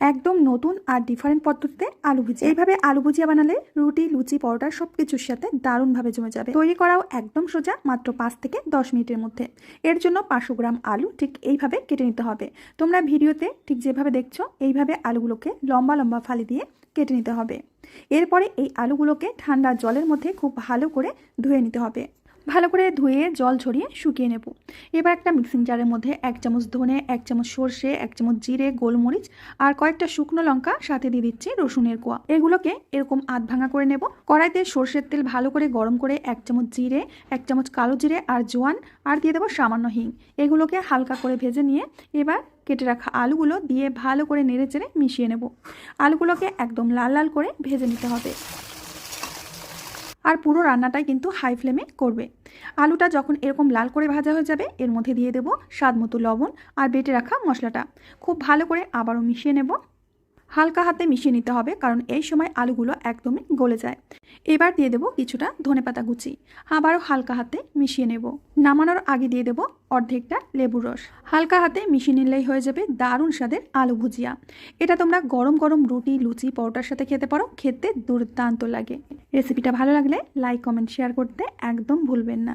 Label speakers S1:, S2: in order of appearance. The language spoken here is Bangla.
S1: একদম নতুন আর ডিফারেন্ট পদ্ধতিতে আলু ভুজিয়া। এইভাবে আলু ভুজিয়া বানালে রুটি, লুচি, পরোটা সবকিছুর সাথে দারুণভাবে জমে যাবে। তৈরি করাও একদম সোজা, মাত্র 5 থেকে 10 মিনিটের মধ্যে। এর জন্য 500 গ্রাম আলু ঠিক এইভাবে কেটে নিতে হবে। তোমরা ভিডিওতে ঠিক যেভাবে দেখছো এইভাবে আলুগুলোকে লম্বা লম্বা ফালি দিয়ে কেটে নিতে হবে। এরপরে এই আলুগুলোকে ঠান্ডা জলের মধ্যে খুব ভালো করে ধুয়ে নিতে হবে। ভালো করে ধুয়ে জল ঝরিয়ে শুকিয়ে নেব। এবার একটা মিক্সিং জারের মধ্যে 1 চামচ ধনে, 1 চামচ সর্ষে, 1 চামচ জিরে, গোলমরিচ আর কয়েকটা শুকনো লঙ্কা, সাথে দিয়ে দিচ্ছি রসুনের কোয়া। এগুলোকে এরকম আধ ভাঙা করে নেব। কড়াইতে সর্ষের তেল ভালো করে গরম করে 1 চামচ জিরে, 1 চামচ কালো জিরে আর জোয়ান আর দিয়ে দেবো সামান্য হিং। এগুলোকে হালকা করে ভেজে নিয়ে এবার কেটে রাখা আলুগুলো দিয়ে ভালো করে নেড়েচেড়ে মিশিয়ে নেব। আলুগুলোকে একদম লাল লাল করে ভেজে নিতে হবে। আর পুরো রান্নাটাই কিন্তু হাই ফ্লেমে করবে। আলুটা যখন এরকম লাল করে ভাজা হয়ে যাবে এর মধ্যে দিয়ে দেব স্বাদ মতো লবণ আর বেটে রাখা মশলাটা। খুব ভালো করে আবারও মিশিয়ে নেব। হালকা হাতে মিশিয়ে নিতে হবে, কারণ এই সময় আলুগুলো একদমই গলে যায়। এবার দিয়ে দেব কিছুটা ধনেপাতা কুচি। আবারও হালকা হাতে মিশিয়ে নেব। নামানোর আগে দিয়ে দেব অর্ধেকটা লেবুর রস। হালকা হাতে মিশিয়ে নিলেই হয়ে যাবে দারুণ স্বাদের আলু ভুজিয়া। এটা তোমরা গরম গরম রুটি, লুচি, পরোটার সাথে খেতে পারো। খেতে দুর্দান্ত লাগে। রেসিপিটা ভালো লাগলে লাইক, কমেন্ট, শেয়ার করতে একদম ভুলবেন না।